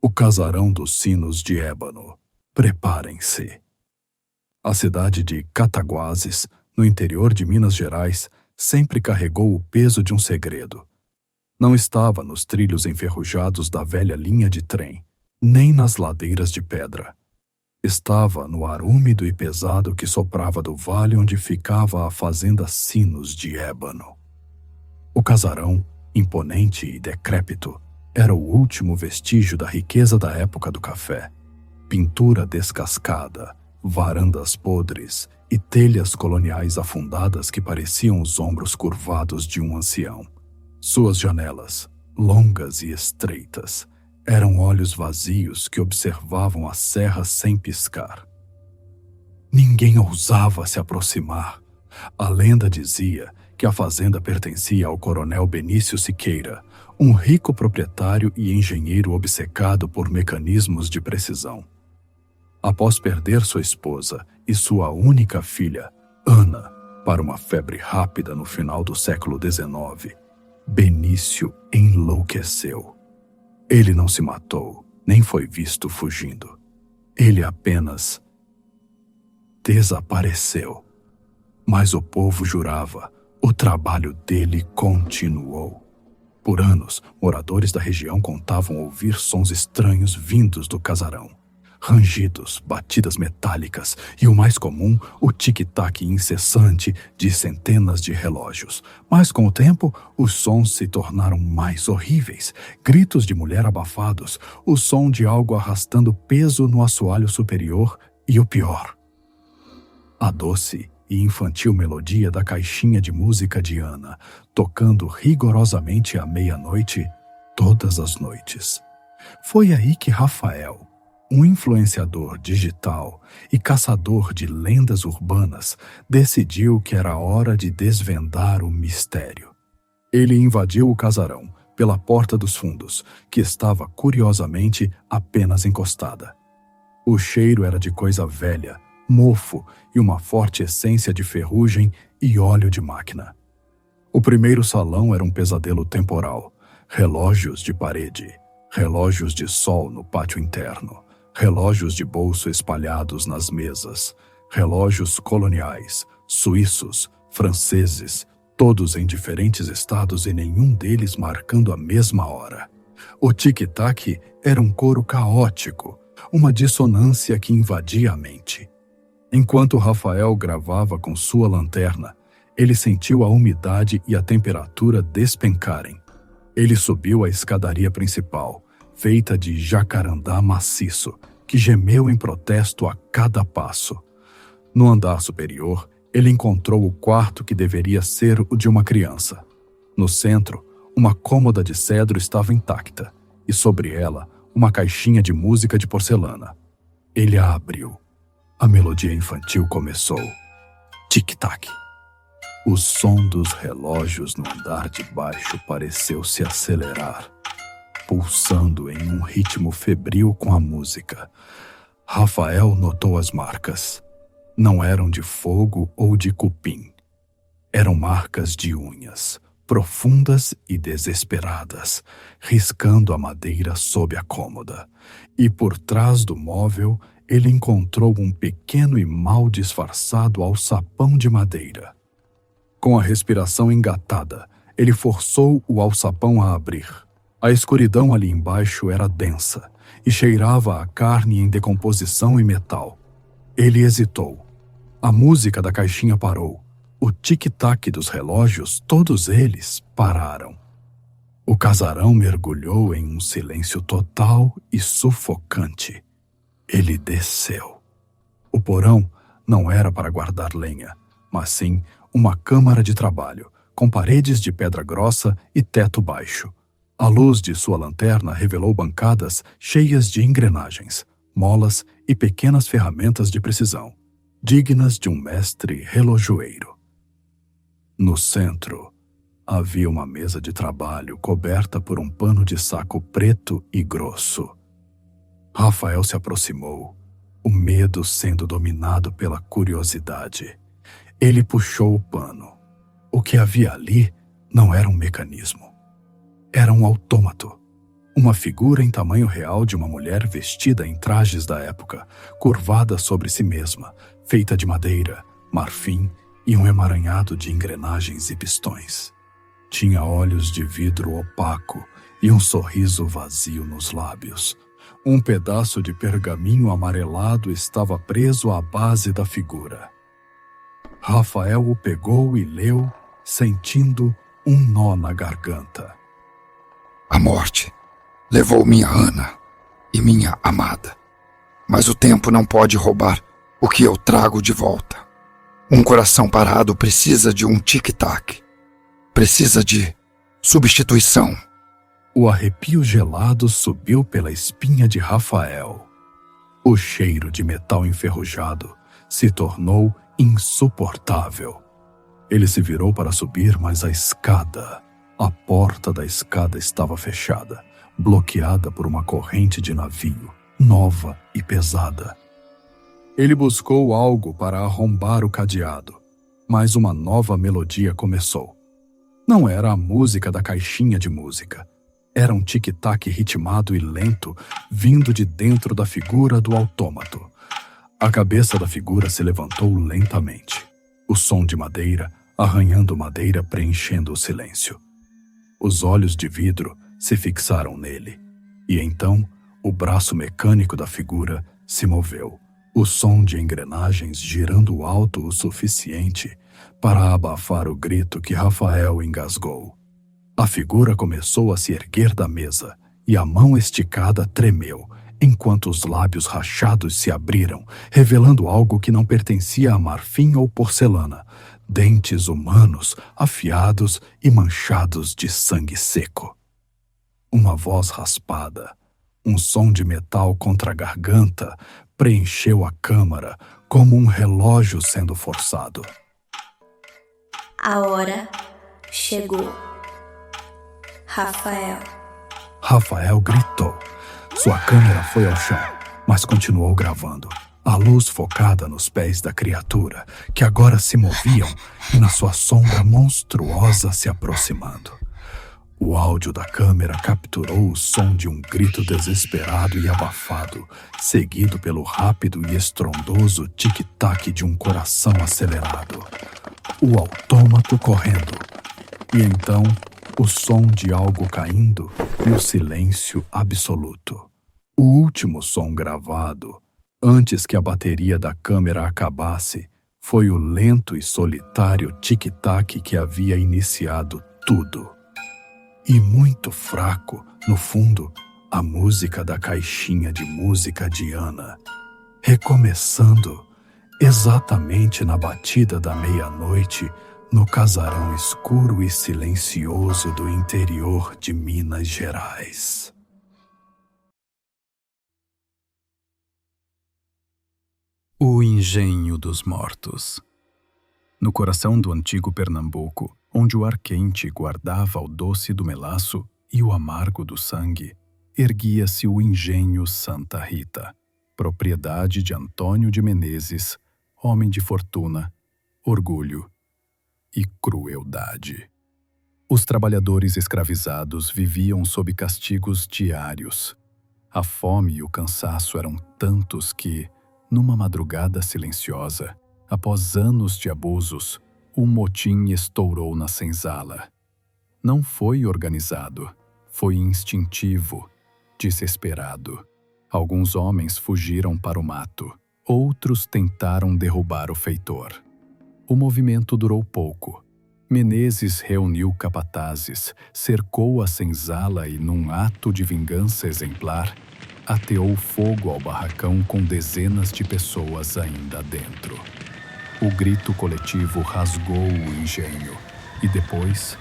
O casarão dos sinos de ébano. Preparem-se. A cidade de Cataguases, no interior de Minas Gerais, sempre carregou o peso de um segredo. Não estava nos trilhos enferrujados da velha linha de trem, nem nas ladeiras de pedra. Estava no ar úmido e pesado que soprava do vale onde ficava a fazenda Sinos de Ébano. O casarão, imponente e decrépito, era o último vestígio da riqueza da época do café. Pintura descascada, varandas podres e telhas coloniais afundadas que pareciam os ombros curvados de um ancião. Suas janelas, longas e estreitas, eram olhos vazios que observavam a serra sem piscar. Ninguém ousava se aproximar. A lenda dizia que a fazenda pertencia ao coronel Benício Siqueira, um rico proprietário e engenheiro obcecado por mecanismos de precisão. Após perder sua esposa e sua única filha, Ana, para uma febre rápida no final do século XIX, Benício enlouqueceu. Ele não se matou, nem foi visto fugindo. Ele apenas desapareceu. Mas o povo jurava, o trabalho dele continuou. Por anos, moradores da região contavam ouvir sons estranhos vindos do casarão. Rangidos, batidas metálicas e, o mais comum, o tic-tac incessante de centenas de relógios. Mas, com o tempo, os sons se tornaram mais horríveis. Gritos de mulher abafados, o som de algo arrastando peso no assoalho superior e, o pior, a doce e infantil melodia da caixinha de música de Ana, tocando rigorosamente à meia-noite, todas as noites. Foi aí que Rafael, um influenciador digital e caçador de lendas urbanas, decidiu que era hora de desvendar o mistério. Ele invadiu o casarão pela porta dos fundos, que estava curiosamente apenas encostada. O cheiro era de coisa velha, mofo e uma forte essência de ferrugem e óleo de máquina. O primeiro salão era um pesadelo temporal. Relógios de parede, relógios de sol no pátio interno, relógios de bolso espalhados nas mesas, relógios coloniais, suíços, franceses, todos em diferentes estados e nenhum deles marcando a mesma hora. O tic-tac era um coro caótico, uma dissonância que invadia a mente. Enquanto Rafael gravava com sua lanterna, ele sentiu a umidade e a temperatura despencarem. Ele subiu a escadaria principal, feita de jacarandá maciço, que gemeu em protesto a cada passo. No andar superior, ele encontrou o quarto que deveria ser o de uma criança. No centro, uma cômoda de cedro estava intacta, e sobre ela, uma caixinha de música de porcelana. Ele a abriu. A melodia infantil começou. Tic-tac. O som dos relógios no andar de baixo pareceu se acelerar, pulsando em um ritmo febril com a música. Rafael notou as marcas. Não eram de fogo ou de cupim. Eram marcas de unhas, profundas e desesperadas, riscando a madeira sob a cômoda. E por trás do móvel, ele encontrou um pequeno e mal disfarçado alçapão de madeira. Com a respiração engatada, ele forçou o alçapão a abrir. A escuridão ali embaixo era densa e cheirava a carne em decomposição e metal. Ele hesitou. A música da caixinha parou. O tic-tac dos relógios, todos eles, pararam. O casarão mergulhou em um silêncio total e sufocante. Ele desceu. O porão não era para guardar lenha, mas sim uma câmara de trabalho, com paredes de pedra grossa e teto baixo. A luz de sua lanterna revelou bancadas cheias de engrenagens, molas e pequenas ferramentas de precisão, dignas de um mestre relojoeiro. No centro, havia uma mesa de trabalho coberta por um pano de saco preto e grosso. Rafael se aproximou, o medo sendo dominado pela curiosidade. Ele puxou o pano. O que havia ali não era um mecanismo. Era um autômato. Uma figura em tamanho real de uma mulher vestida em trajes da época, curvada sobre si mesma, feita de madeira, marfim e um emaranhado de engrenagens e pistões. Tinha olhos de vidro opaco e um sorriso vazio nos lábios. Um pedaço de pergaminho amarelado estava preso à base da figura. Rafael o pegou e leu, sentindo um nó na garganta. A morte levou minha Ana e minha amada, mas o tempo não pode roubar o que eu trago de volta. Um coração parado precisa de um tic-tac, precisa de substituição. O arrepio gelado subiu pela espinha de Rafael. O cheiro de metal enferrujado se tornou insuportável. Ele se virou para subir, mas a porta da escada estava fechada, bloqueada por uma corrente de navio, nova e pesada. Ele buscou algo para arrombar o cadeado, mas uma nova melodia começou. Não era a música da caixinha de música. Era um tic-tac ritmado e lento, vindo de dentro da figura do autômato. A cabeça da figura se levantou lentamente. O som de madeira, arranhando madeira, preenchendo o silêncio. Os olhos de vidro se fixaram nele. E então, o braço mecânico da figura se moveu. O som de engrenagens girando alto o suficiente para abafar o grito que Rafael engasgou. A figura começou a se erguer da mesa e a mão esticada tremeu, enquanto os lábios rachados se abriram, revelando algo que não pertencia a marfim ou porcelana, dentes humanos afiados e manchados de sangue seco. Uma voz raspada, um som de metal contra a garganta, preencheu a câmara como um relógio sendo forçado. A hora chegou. Rafael. Rafael gritou. Sua câmera foi ao chão, mas continuou gravando. A luz focada nos pés da criatura, que agora se moviam e na sua sombra monstruosa se aproximando. O áudio da câmera capturou o som de um grito desesperado e abafado, seguido pelo rápido e estrondoso tic-tac de um coração acelerado. O autômato correndo. E então, o som de algo caindo e o silêncio absoluto. O último som gravado, antes que a bateria da câmera acabasse, foi o lento e solitário tic-tac que havia iniciado tudo. E muito fraco, no fundo, a música da caixinha de música de Ana, recomeçando exatamente na batida da meia-noite, no casarão escuro e silencioso do interior de Minas Gerais. O Engenho dos Mortos. No coração do antigo Pernambuco, onde o ar quente guardava o doce do melaço e o amargo do sangue, erguia-se o Engenho Santa Rita, propriedade de Antônio de Menezes, homem de fortuna, orgulho e crueldade. Os trabalhadores escravizados viviam sob castigos diários. A fome e o cansaço eram tantos que, numa madrugada silenciosa, após anos de abusos, um motim estourou na senzala. Não foi organizado, foi instintivo, desesperado. Alguns homens fugiram para o mato, outros tentaram derrubar o feitor. O movimento durou pouco. Menezes reuniu capatazes, cercou a senzala e, num ato de vingança exemplar, ateou fogo ao barracão com dezenas de pessoas ainda dentro. O grito coletivo rasgou o engenho e depois,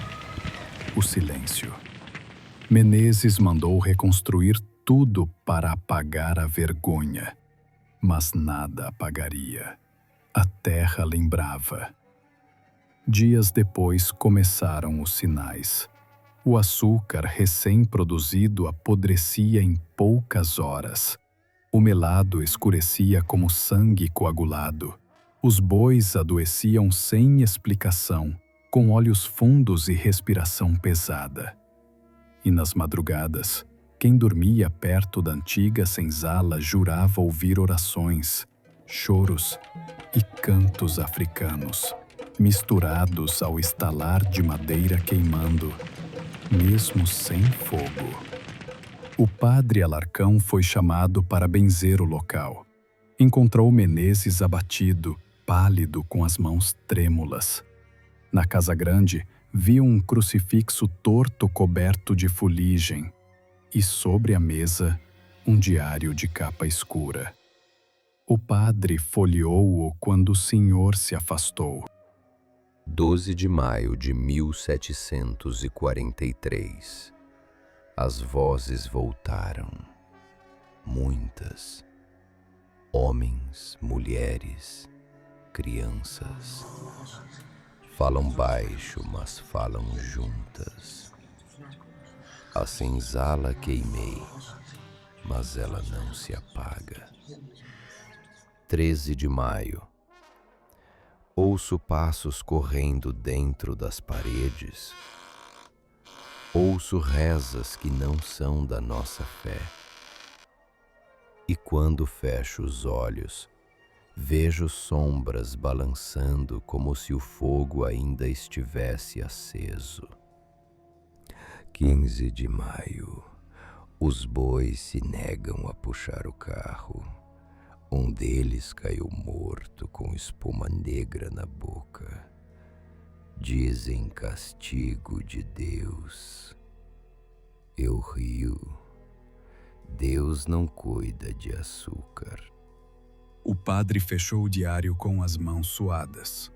o silêncio. Menezes mandou reconstruir tudo para apagar a vergonha, mas nada apagaria. A terra lembrava. Dias depois começaram os sinais. O açúcar recém-produzido apodrecia em poucas horas. O melado escurecia como sangue coagulado. Os bois adoeciam sem explicação, com olhos fundos e respiração pesada. E nas madrugadas, Quem dormia perto da antiga senzala jurava ouvir orações, choros e cantos africanos, misturados ao estalar de madeira queimando, mesmo sem fogo. O padre Alarcão foi chamado para benzer o local. Encontrou Menezes abatido, pálido, com as mãos trêmulas. Na casa grande, viu um crucifixo torto coberto de fuligem e sobre a mesa um diário de capa escura. O padre folheou-o quando o senhor se afastou. 12 de maio de 1743. As vozes voltaram. Muitas. Homens, mulheres, crianças. Falam baixo, mas falam juntas. A senzala queimei, mas ela não se apaga. 13 de maio. Ouço passos correndo dentro das paredes. Ouço rezas que não são da nossa fé. E quando fecho os olhos, vejo sombras balançando como se o fogo ainda estivesse aceso. 15 de maio. Os bois se negam a puxar o carro. Um deles caiu morto com espuma negra na boca. Dizem castigo de Deus. Eu rio. Deus não cuida de açúcar. O padre fechou o diário com as mãos suadas.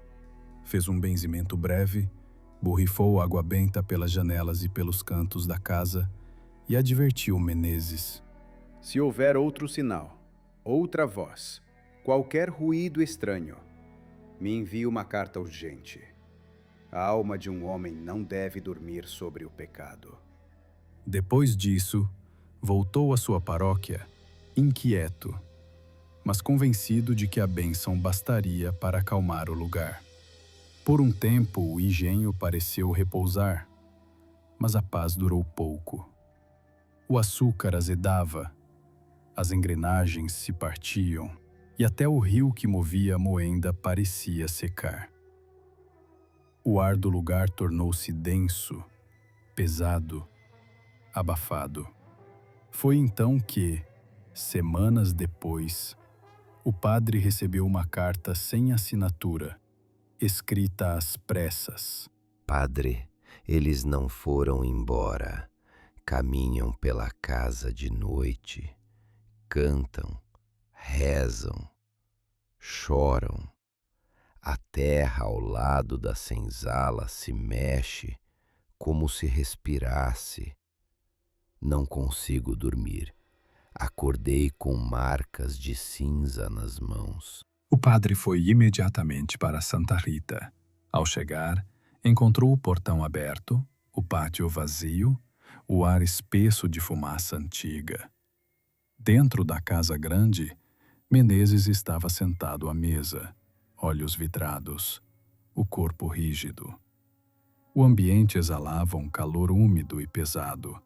Fez um benzimento breve, borrifou água benta pelas janelas e pelos cantos da casa e advertiu Menezes. Se houver outro sinal, outra voz, qualquer ruído estranho, me envie uma carta urgente. A alma de um homem não deve dormir sobre o pecado. Depois disso, voltou à sua paróquia, inquieto, mas convencido de que a bênção bastaria para acalmar o lugar. Por um tempo, o engenho pareceu repousar, mas a paz durou pouco. O açúcar azedava, as engrenagens se partiam e até o rio que movia a moenda parecia secar. O ar do lugar tornou-se denso, pesado, abafado. Foi então que, semanas depois, o padre recebeu uma carta sem assinatura, escrita às pressas. Padre, eles não foram embora. Caminham pela casa de noite, cantam, rezam, choram. A terra ao lado da senzala se mexe como se respirasse. Não consigo dormir. Acordei com marcas de cinza nas mãos. O padre foi imediatamente para Santa Rita. Ao chegar, encontrou o portão aberto, o pátio vazio, o ar espesso de fumaça antiga. Dentro da casa grande, Menezes estava sentado à mesa, olhos vidrados, o corpo rígido. O ambiente exalava um calor úmido e pesado.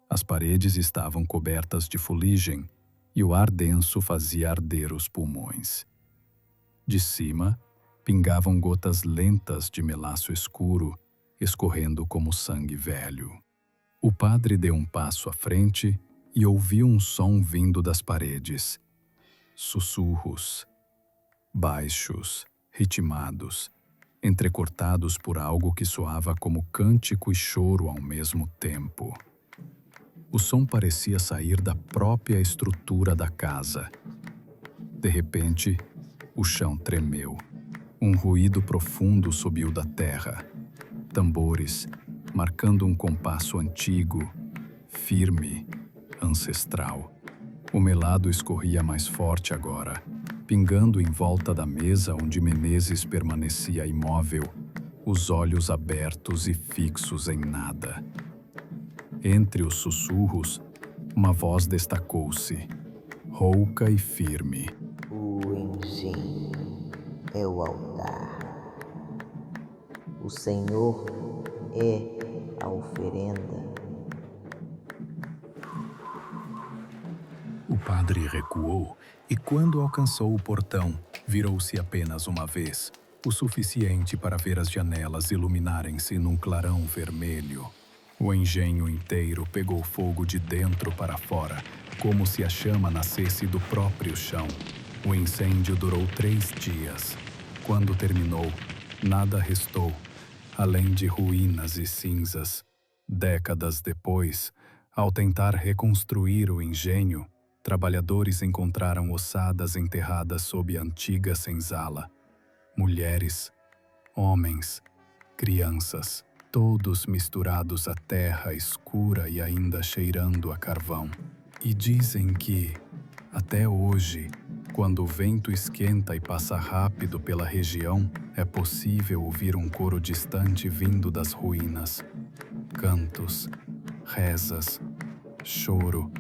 As paredes estavam cobertas de fuligem e o ar denso fazia arder os pulmões. De cima, pingavam gotas lentas de melaço escuro, escorrendo como sangue velho. O padre deu um passo à frente e ouviu um som vindo das paredes. Sussurros, baixos, ritmados, entrecortados por algo que soava como cântico e choro ao mesmo tempo. O som parecia sair da própria estrutura da casa. De repente, o chão tremeu. Um ruído profundo subiu da terra. Tambores, marcando um compasso antigo, firme, ancestral. O melado escorria mais forte agora, pingando em volta da mesa onde Menezes permanecia imóvel, os olhos abertos e fixos em nada. Entre os sussurros, uma voz destacou-se, rouca e firme. O engenho é o altar. O Senhor é a oferenda. padre recuou e, quando alcançou o portão, virou-se apenas uma vez, o suficiente para ver as janelas iluminarem-se num clarão vermelho. O engenho inteiro pegou fogo de dentro para fora, como se a chama nascesse do próprio chão. O incêndio durou 3 dias. Quando terminou, nada restou, além de ruínas e cinzas. Décadas depois, ao tentar reconstruir o engenho, trabalhadores encontraram ossadas enterradas sob a antiga senzala. Mulheres, homens, crianças, todos misturados à terra escura e ainda cheirando a carvão. E dizem que, até hoje, quando o vento esquenta e passa rápido pela região, é possível ouvir um coro distante vindo das ruínas. Cantos, rezas, choro,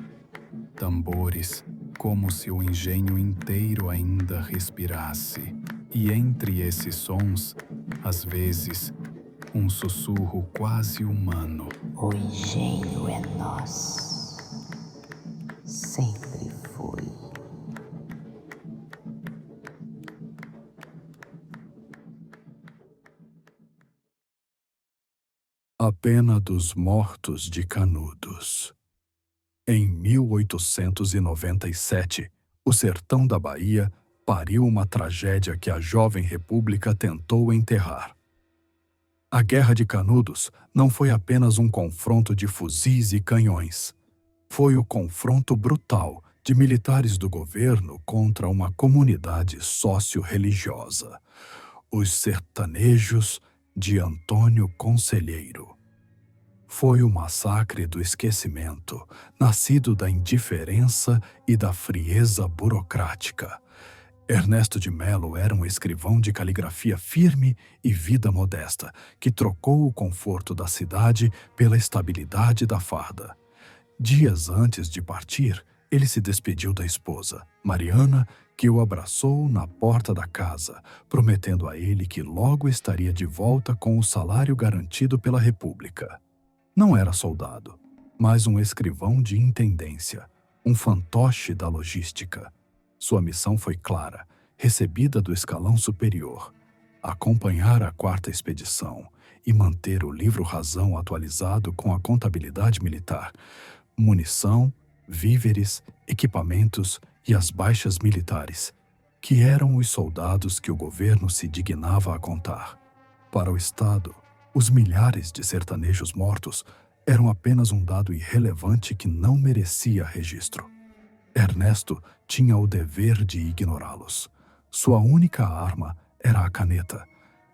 tambores, como se o engenho inteiro ainda respirasse. E entre esses sons, às vezes, um sussurro quase humano. O engenho é nosso. Sempre foi. A pena dos mortos de Canudos. Em 1897, o sertão da Bahia pariu uma tragédia que a jovem república tentou enterrar. A Guerra de Canudos não foi apenas um confronto de fuzis e canhões. Foi o confronto brutal de militares do governo contra uma comunidade sócio-religiosa, os sertanejos de Antônio Conselheiro. Foi o massacre do esquecimento, nascido da indiferença e da frieza burocrática. Ernesto de Melo era um escrivão de caligrafia firme e vida modesta, que trocou o conforto da cidade pela estabilidade da farda. Dias antes de partir, ele se despediu da esposa, Mariana, que o abraçou na porta da casa, prometendo a ele que logo estaria de volta com o salário garantido pela República. Não era soldado, mas um escrivão de intendência, um fantoche da logística. Sua missão foi clara, recebida do escalão superior: acompanhar a 4ª expedição e manter o livro-razão atualizado com a contabilidade militar, munição, víveres, equipamentos e as baixas militares, que eram os soldados que o governo se dignava a contar. Para o Estado, os milhares de sertanejos mortos eram apenas um dado irrelevante que não merecia registro. Ernesto tinha o dever de ignorá-los. Sua única arma era a caneta.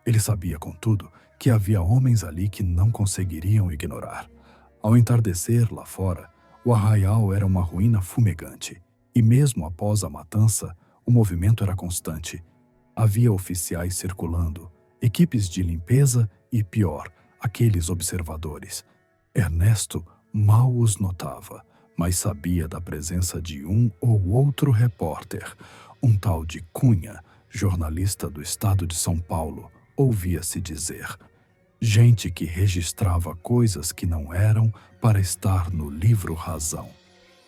Ele sabia, contudo, que havia homens ali que não conseguiriam ignorar. Ao entardecer lá fora, o arraial era uma ruína fumegante, e mesmo após a matança, o movimento era constante. Havia oficiais circulando, equipes de limpeza e, pior, aqueles observadores. Ernesto mal os notava, mas sabia da presença de um ou outro repórter. Um tal de Cunha, jornalista do estado de São Paulo, ouvia-se dizer. Gente que registrava coisas que não eram para estar no livro-razão.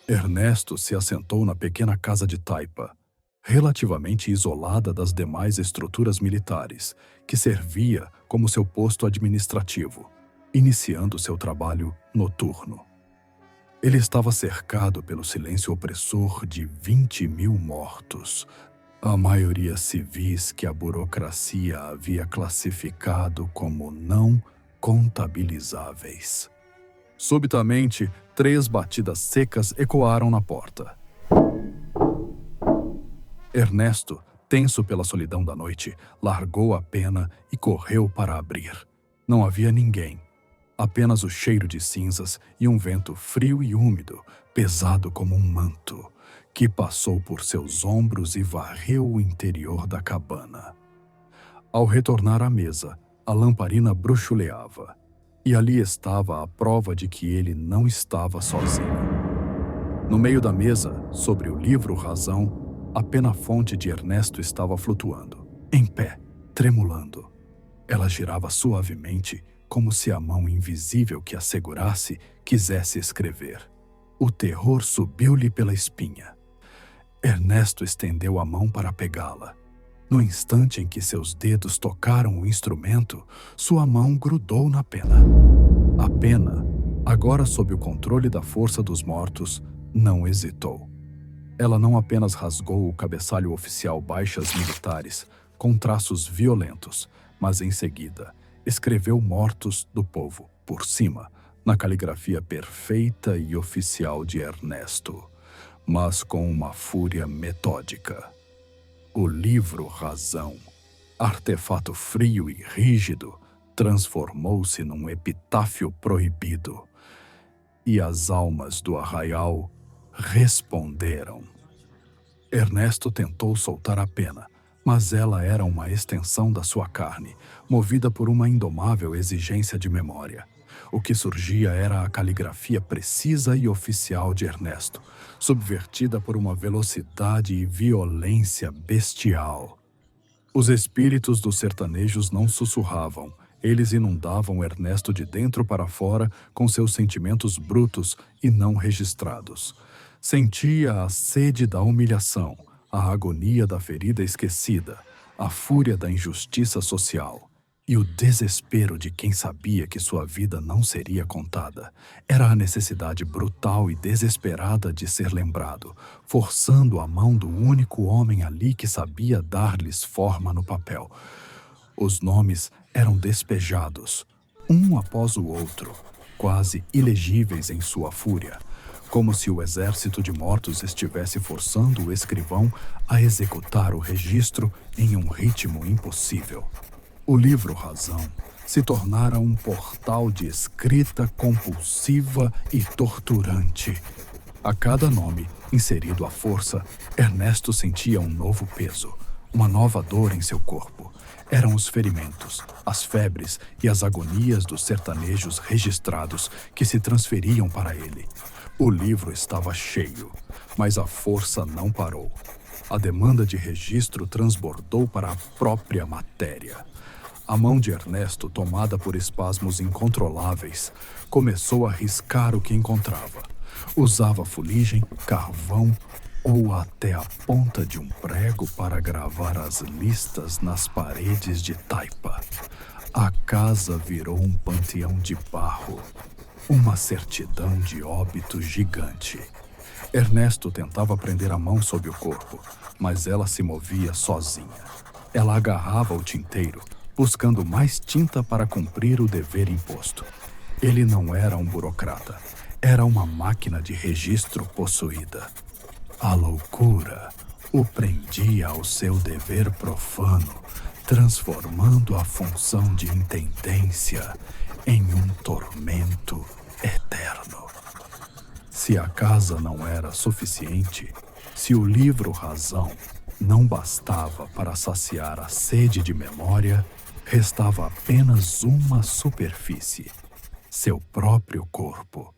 Ernesto se assentou na pequena casa de taipa, relativamente isolada das demais estruturas militares, que servia como seu posto administrativo, iniciando seu trabalho noturno. Ele estava cercado pelo silêncio opressor de 20.000 mortos, a maioria civis que a burocracia havia classificado como não contabilizáveis. Subitamente, 3 batidas secas ecoaram na porta. Ernesto, tenso pela solidão da noite, largou a pena e correu para abrir. Não havia ninguém. Apenas o cheiro de cinzas e um vento frio e úmido, pesado como um manto, que passou por seus ombros e varreu o interior da cabana. Ao retornar à mesa, a lamparina bruxuleava, e ali estava a prova de que ele não estava sozinho. No meio da mesa, sobre o livro-razão, a pena-fonte de Ernesto estava flutuando, em pé, tremulando. Ela girava suavemente, como se a mão invisível que a segurasse quisesse escrever. O terror subiu-lhe pela espinha. Ernesto estendeu a mão para pegá-la. No instante em que seus dedos tocaram o instrumento, sua mão grudou na pena. A pena, agora sob o controle da força dos mortos, não hesitou. Ela não apenas rasgou o cabeçalho oficial Baixas Militares, com traços violentos, mas em seguida escreveu Mortos do Povo, por cima, na caligrafia perfeita e oficial de Ernesto, mas com uma fúria metódica. O livro Razão, artefato frio e rígido, transformou-se num epitáfio proibido. E as almas do arraial responderam. Ernesto tentou soltar a pena, mas ela era uma extensão da sua carne, movida por uma indomável exigência de memória. O que surgia era a caligrafia precisa e oficial de Ernesto, subvertida por uma velocidade e violência bestial. Os espíritos dos sertanejos não sussurravam, eles inundavam Ernesto de dentro para fora com seus sentimentos brutos e não registrados. Sentia a sede da humilhação, a agonia da ferida esquecida, a fúria da injustiça social. E o desespero de quem sabia que sua vida não seria contada. Era a necessidade brutal e desesperada de ser lembrado, forçando a mão do único homem ali que sabia dar-lhes forma no papel. Os nomes eram despejados, um após o outro, quase ilegíveis em sua fúria, como se o exército de mortos estivesse forçando o escrivão a executar o registro em um ritmo impossível. O livro Razão se tornara um portal de escrita compulsiva e torturante. A cada nome inserido à força, Ernesto sentia um novo peso, uma nova dor em seu corpo. Eram os ferimentos, as febres e as agonias dos sertanejos registrados que se transferiam para ele. O livro estava cheio, mas a força não parou. A demanda de registro transbordou para a própria matéria. A mão de Ernesto, tomada por espasmos incontroláveis, começou a riscar o que encontrava. Usava fuligem, carvão ou até a ponta de um prego para gravar as listas nas paredes de taipa. A casa virou um panteão de barro, uma certidão de óbito gigante. Ernesto tentava prender a mão sob o corpo, mas ela se movia sozinha. Ela agarrava o tinteiro, buscando mais tinta para cumprir o dever imposto. Ele não era um burocrata, era uma máquina de registro possuída. A loucura o prendia ao seu dever profano, transformando a função de intendência em um tormento eterno. Se a casa não era suficiente, se o livro Razão não bastava para saciar a sede de memória, restava apenas uma superfície, seu próprio corpo.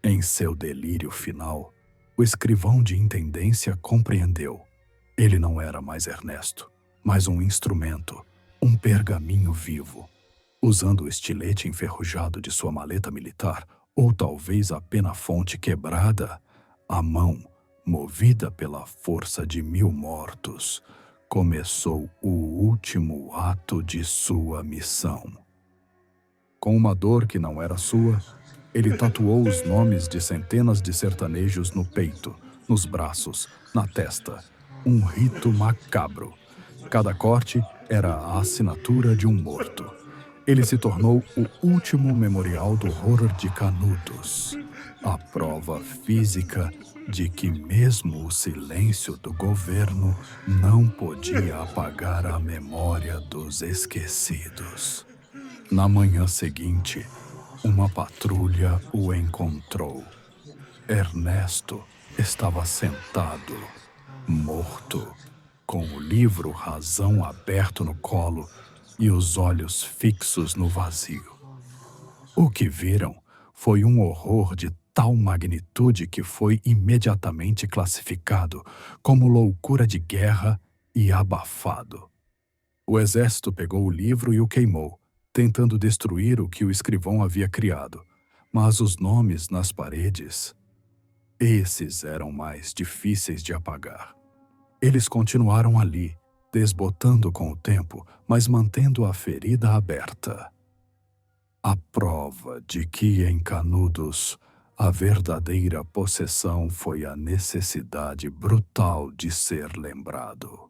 Em seu delírio final, o escrivão de intendência compreendeu. Ele não era mais Ernesto, mas um instrumento, um pergaminho vivo. Usando o estilete enferrujado de sua maleta militar, ou talvez a pena-fonte quebrada, a mão, movida pela força de 1000 mortos, começou o último ato de sua missão. Com uma dor que não era sua, ele tatuou os nomes de centenas de sertanejos no peito, nos braços, na testa. Um rito macabro. Cada corte era a assinatura de um morto. Ele se tornou o último memorial do horror de Canudos. A prova física de que mesmo o silêncio do governo não podia apagar a memória dos esquecidos. Na manhã seguinte, uma patrulha o encontrou. Ernesto estava sentado, morto, com o livro Razão aberto no colo e os olhos fixos no vazio. O que viram foi um horror de tal magnitude que foi imediatamente classificado como loucura de guerra e abafado. O exército pegou o livro e o queimou, tentando destruir o que o escrivão havia criado, mas os nomes nas paredes... Esses eram mais difíceis de apagar. Eles continuaram ali, desbotando com o tempo, mas mantendo a ferida aberta. A prova de que em Canudos a verdadeira possessão foi a necessidade brutal de ser lembrado.